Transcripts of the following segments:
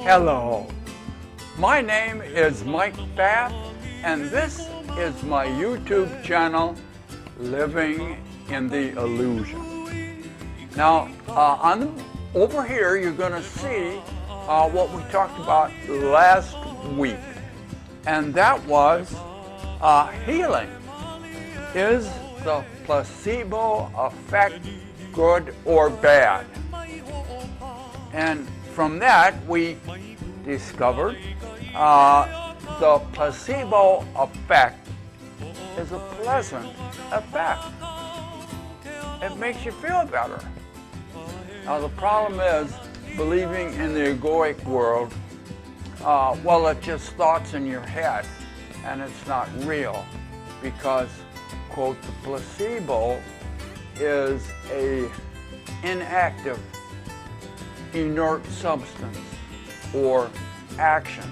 Hello, my name is Mike Bath, and this is my YouTube channel, Living in the Illusion. Now, over here, you're going to see what we talked about last week, and that was healing. Is the placebo effect good or bad? And from that, we discovered the placebo effect is a pleasant effect. It makes you feel better. Now, the problem is believing in the egoic world, well, it's just thoughts in your head, and it's not real because, quote, the placebo is a inactive, inert substance or action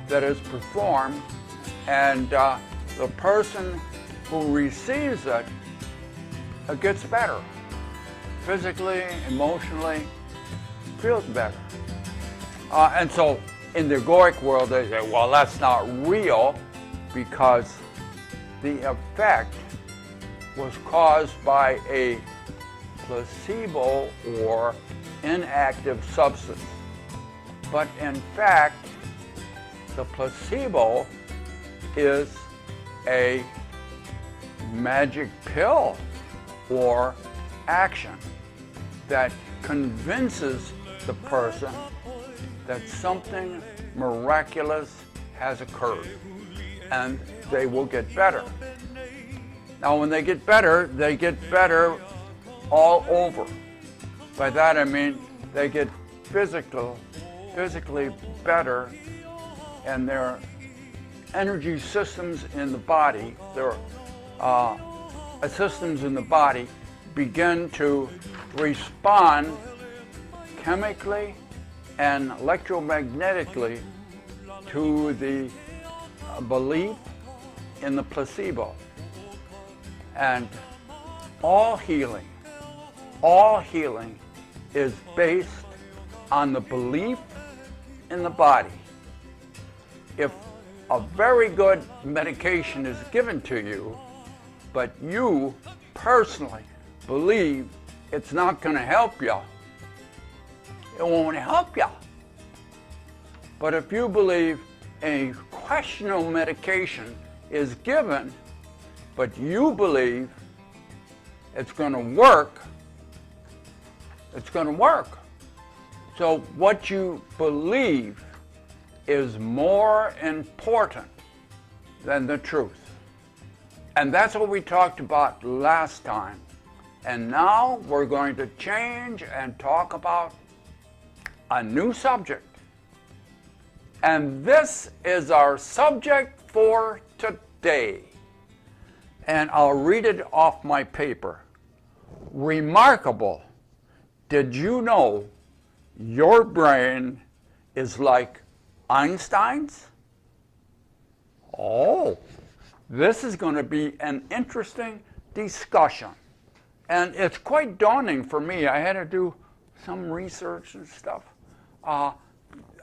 that is performed, and the person who receives it gets better. Physically, emotionally, feels better. And so in the egoic world, they say, well, that's not real because the effect was caused by a placebo or inactive substance. But in fact, the placebo is a magic pill or action that convinces the person that something miraculous has occurred and they will get better. Now, when they get better all over. By that I mean they get physically better, and their energy systems in the body, their systems in the body begin to respond chemically and electromagnetically to the belief in the placebo. And all healing is based on the belief in the body. If a very good medication is given to you, but you personally believe it's not going to help you, it won't help you. But if you believe a questionable medication is given, but you believe it's going to work, it's going to work. So what you believe is more important than the truth. And that's what we talked about last time. And now we're going to change and talk about a new subject. And this is our subject for today. And I'll read it off my paper. Remarkable. Did you know your brain is like Einstein's? Oh, this is going to be an interesting discussion. And it's quite daunting for me. I had to do some research and stuff. A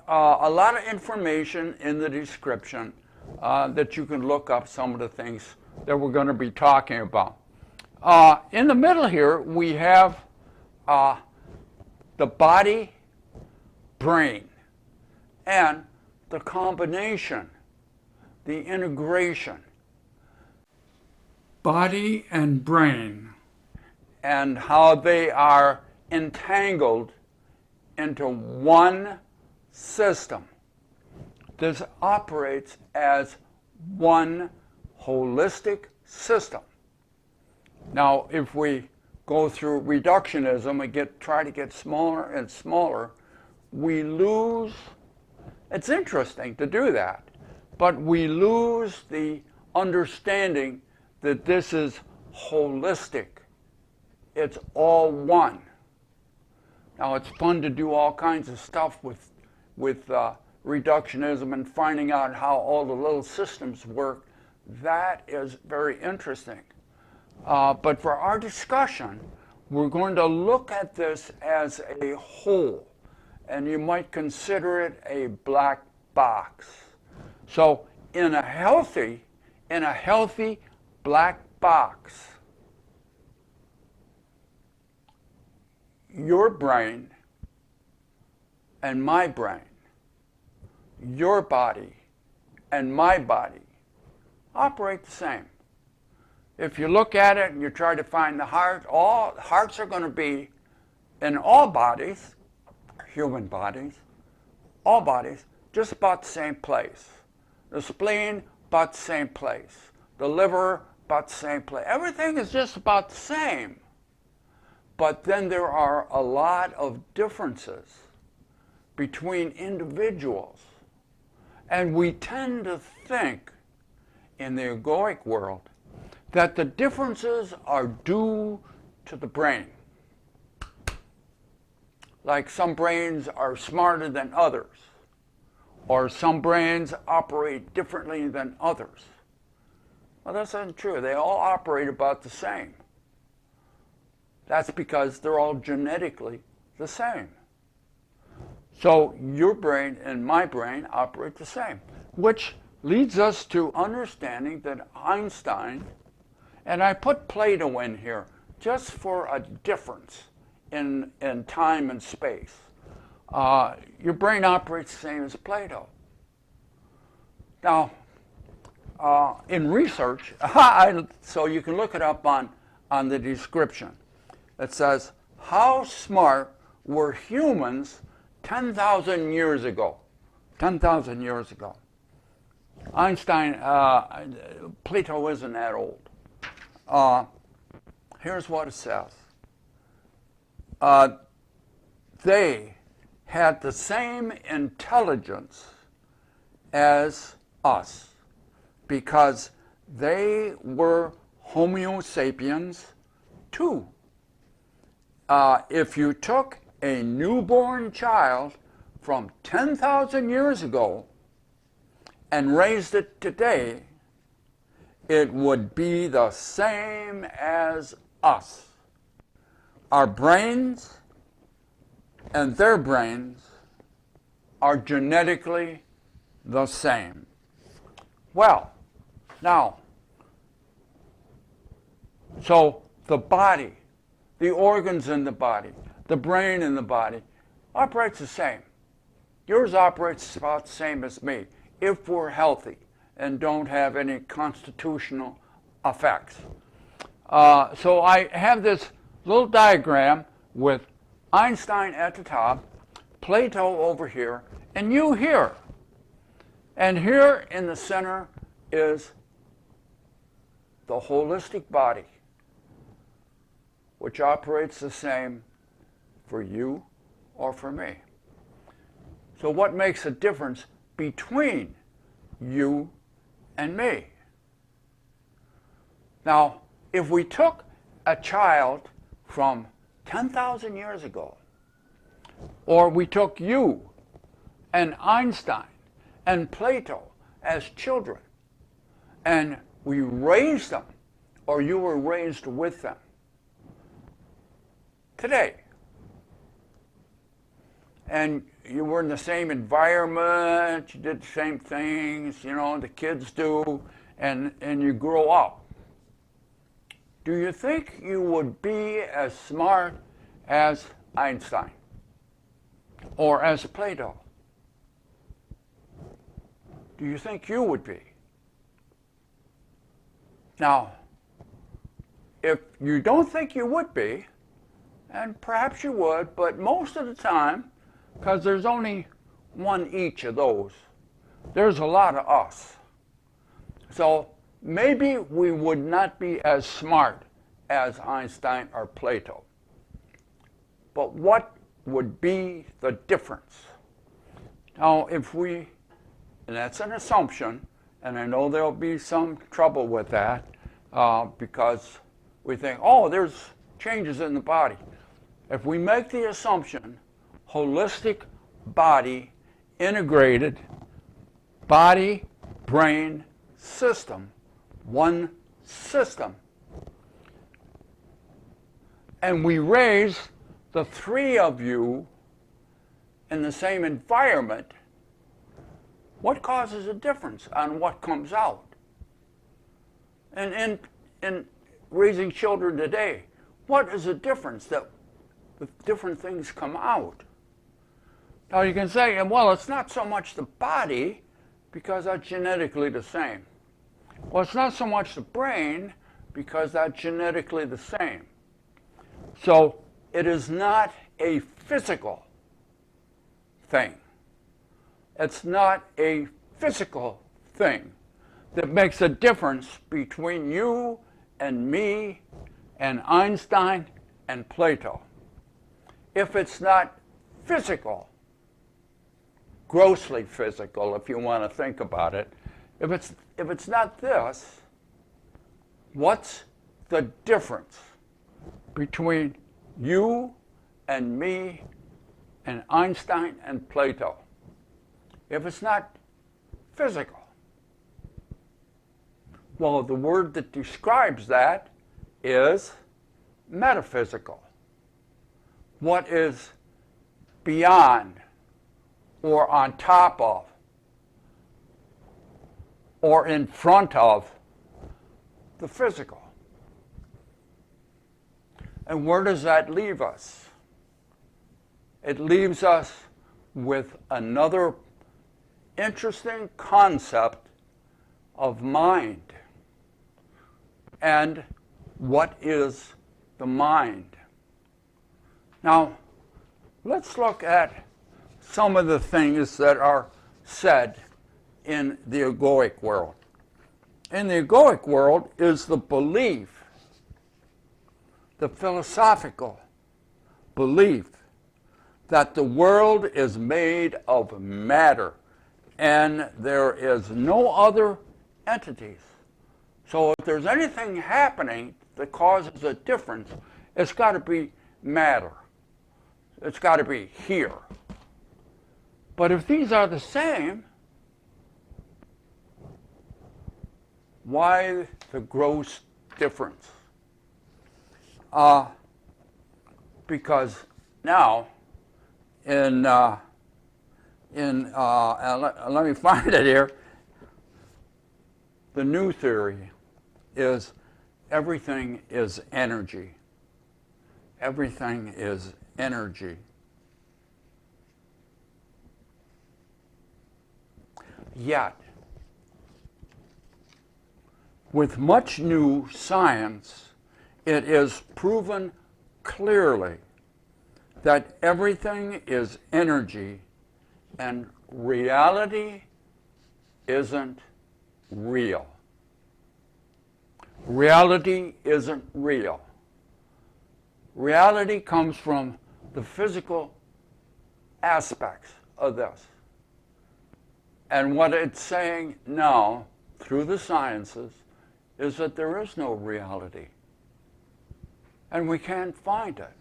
lot of information in the description that you can look up some of the things that we're going to be talking about. In the middle here, we have the body, brain, and the combination, the integration. Body and brain, and how they are entangled into one system. This operates as one holistic system. Now, if we go through reductionism and try to get smaller and smaller, we lose, it's interesting to do that, but we lose the understanding that this is holistic. It's all one. Now, it's fun to do all kinds of stuff with reductionism and finding out how all the little systems work. That is very interesting. But for our discussion, we're going to look at this as a whole, and you might consider it a black box. So in a healthy black box, your brain and my brain, your body and my body operate the same. If you look at it and you try to find the heart, all hearts are going to be in all bodies, human bodies, all bodies, just about the same place. The spleen, about the same place. The liver, about the same place. Everything is just about the same. But then there are a lot of differences between individuals. And we tend to think in the egoic world that the differences are due to the brain. Like some brains are smarter than others, or some brains operate differently than others. Well, that's not true. They all operate about the same. That's because they're all genetically the same. So your brain and my brain operate the same, which leads us to understanding that Einstein, and I put Plato in here just for a difference in time and space. Your brain operates the same as Plato. Now, in research, so you can look it up on the description. It says, how smart were humans 10,000 years ago? 10,000 years ago. Einstein, Plato isn't that old. Here's what it says. They had the same intelligence as us because they were Homo Sapiens too. If you took a newborn child from 10,000 years ago and raised it today, it would be the same as us. Our brains and their brains are genetically the same. Well, now, so the body, the organs in the body, the brain in the body operates the same. Yours operates about the same as me if we're healthy and don't have any constitutional effects. So I have this little diagram with Einstein at the top, Plato over here, and you here. And here in the center is the holistic body, which operates the same for you or for me. So what makes a difference between you and me? Now, if we took a child from 10,000 years ago, or we took you and Einstein and Plato as children, and we raised them, or you were raised with them, today, and you were in the same environment, you did the same things, you know, the kids do, and you grow up. Do you think you would be as smart as Einstein or as Plato? Do you think you would be? Now, if you don't think you would be, and perhaps you would, but most of the time, because there's only one each of those, there's a lot of us. So maybe we would not be as smart as Einstein or Plato. But what would be the difference? Now, if we, and that's an assumption, and I know there'll be some trouble with that, because we think, oh, there's changes in the body. If we make the assumption, holistic body, integrated body, brain, system, one system, and we raise the three of you in the same environment, what causes a difference on what comes out? And in raising children today, what is the difference that different things come out? Now you can say, well, it's not so much the body, because that's genetically the same. Well, it's not so much the brain, because that's genetically the same. So it is not a physical thing. It's not a physical thing that makes a difference between you and me and Einstein and Plato. If it's not physical, grossly physical, if you want to think about it, if it's not this, what's the difference between you and me and Einstein and Plato? If it's not physical. Well, the word that describes that is metaphysical. What is beyond or on top of or in front of the physical. And where does that leave us? It leaves us with another interesting concept of mind. And what is the mind? Now, let's look at some of the things that are said in the egoic world. In the egoic world is the belief, the philosophical belief, that the world is made of matter and there is no other entities. So if there's anything happening that causes a difference, it's got to be matter. It's got to be here. But if these are the same, why the gross difference? Because now, let me find it here. The new theory is everything is energy. Everything is energy. Yet, with much new science, it is proven clearly that everything is energy and reality isn't real. Reality isn't real. Reality comes from the physical aspects of this. And what it's saying now, through the sciences, is that there is no reality. And we can't find it.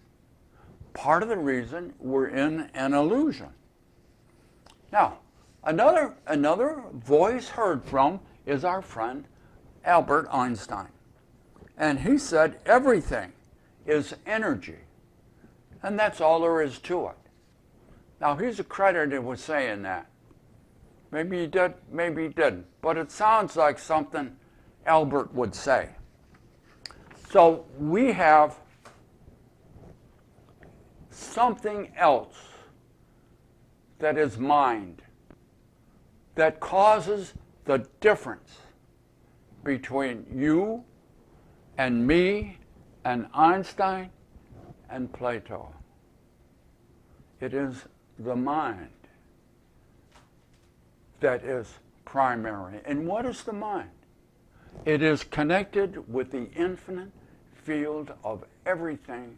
Part of the reason we're in an illusion. Now, another voice heard from is our friend Albert Einstein. And he said everything is energy. And that's all there is to it. Now, he's accredited with saying that. Maybe he did, maybe he didn't. But it sounds like something Albert would say. So we have something else that is mind, that causes the difference between you and me and Einstein and Plato. It is the mind that is primary. And what is the mind? It is connected with the infinite field of everything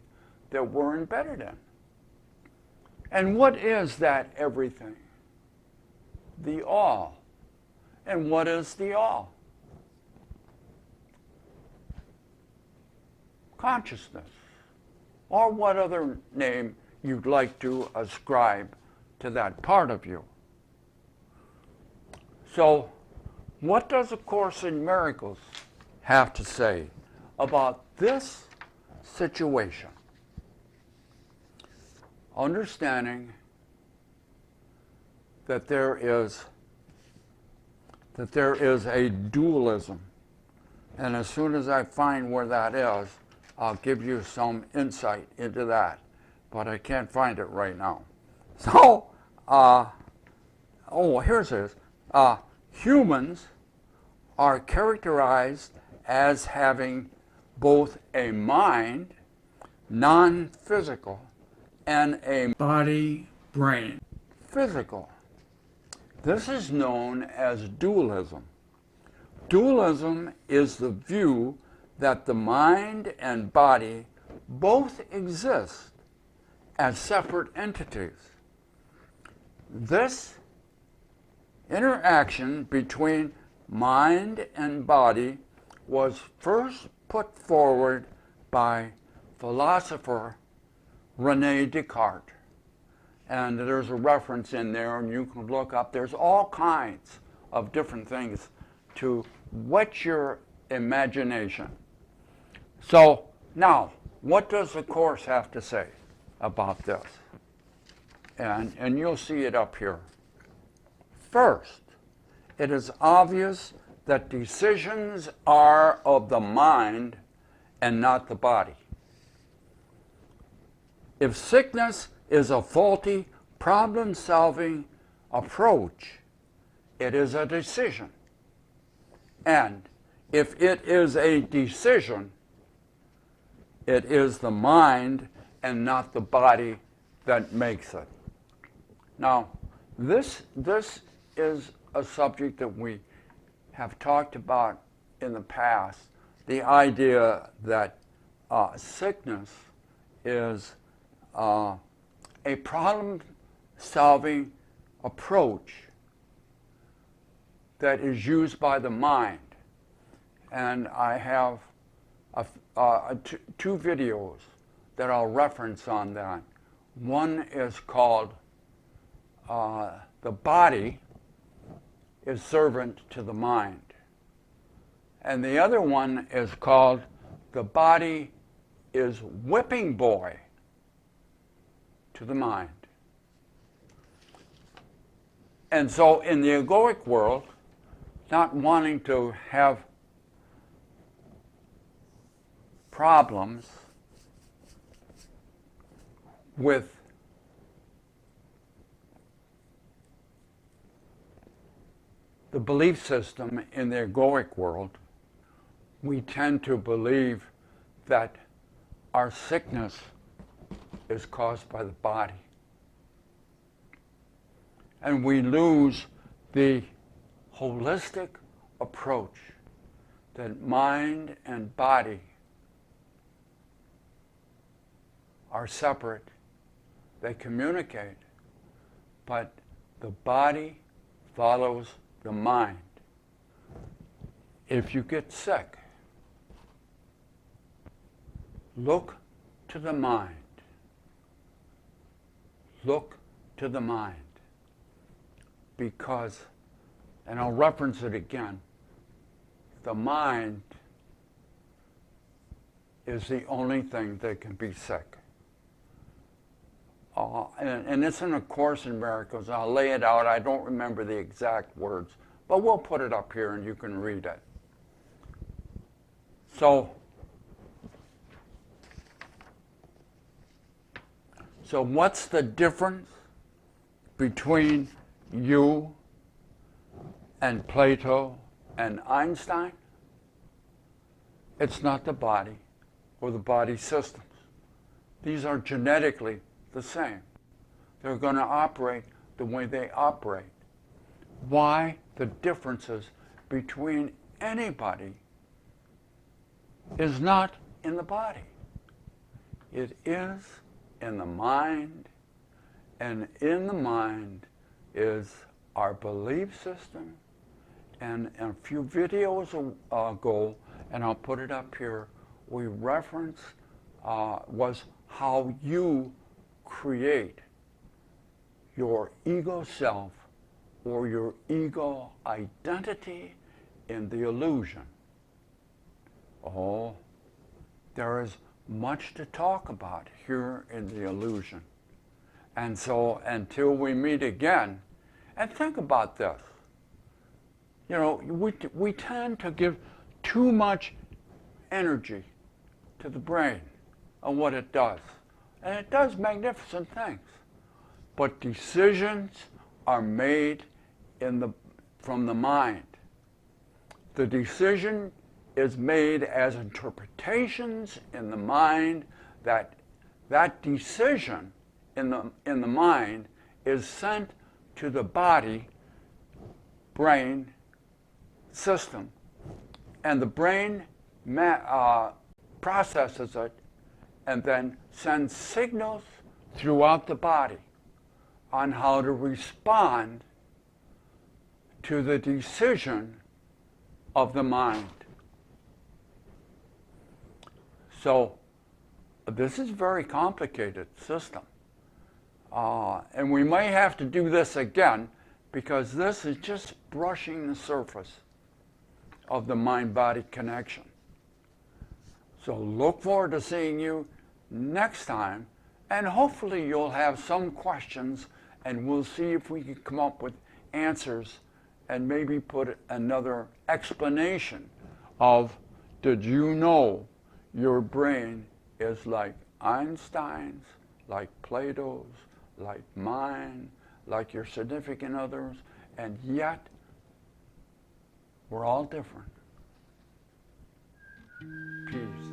that we're embedded in. And what is that everything? The all. And what is the all? Consciousness. Or what other name you'd like to ascribe to that part of you. So, what does A Course in Miracles have to say about this situation? Understanding that there is a dualism. And as soon as I find where that is, I'll give you some insight into that. But I can't find it right now. So, here's this. Humans are characterized as having both a mind, non-physical, and a body-brain, physical. This is known as dualism. Dualism is the view that the mind and body both exist as separate entities. This interaction between mind and body was first put forward by philosopher René Descartes. And there's a reference in there, and you can look up. There's all kinds of different things to whet your imagination. So now, what does the Course have to say about this? And you'll see it up here. First, it is obvious that decisions are of the mind and not the body. If sickness is a faulty problem-solving approach, it is a decision. And if it is a decision, it is the mind and not the body that makes it. Now, this is a subject that we have talked about in the past, the idea that sickness is a problem-solving approach that is used by the mind. And I have two videos that I'll reference on that. One is called The Body is Servant to the Mind. And the other one is called The Body is Whipping Boy to the Mind. And so in the egoic world, not wanting to have problems with the belief system in the egoic world, we tend to believe that our sickness is caused by the body. And we lose the holistic approach that mind and body are separate. They communicate, but the body follows the mind. If you get sick, look to the mind. Look to the mind. Because, and I'll reference it again, the mind is the only thing that can be sick. And it's in A Course in Miracles. I'll lay it out. I don't remember the exact words, but we'll put it up here and you can read it. So what's the difference between you and Plato and Einstein? It's not the body or the body systems. These are genetically the same. They're going to operate the way they operate. Why the differences between anybody is not in the body. It is in the mind, and in the mind is our belief system. And a few videos ago, and I'll put it up here, we referenced was how you create your ego self or your ego identity in the illusion. Oh, there is much to talk about here in the illusion. And so until we meet again, And think about this. You know, we tend to give too much energy to the brain and what it does. And it does magnificent things. But decisions are made from the mind. The decision is made as interpretations in the mind. That decision in the mind is sent to the body, brain system, and the brain processes it and then sends signals throughout the body on how to respond to the decision of the mind. So this is a very complicated system. And we may have to do this again because this is just brushing the surface of the mind-body connection. So look forward to seeing you next time, and hopefully you'll have some questions and we'll see if we can come up with answers and maybe put another explanation of, did you know your brain is like Einstein's, like Plato's, like mine, like your significant others, and yet we're all different. Peace.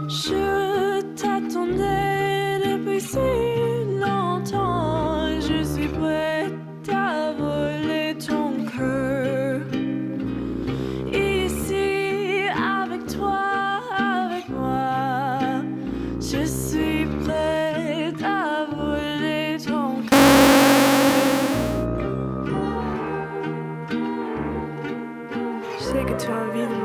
Je t'attendais depuis si longtemps, je suis prête à voler ton cœur. Ici, avec toi, avec moi, je suis prête à voler ton cœur. Je sais que tu as envie de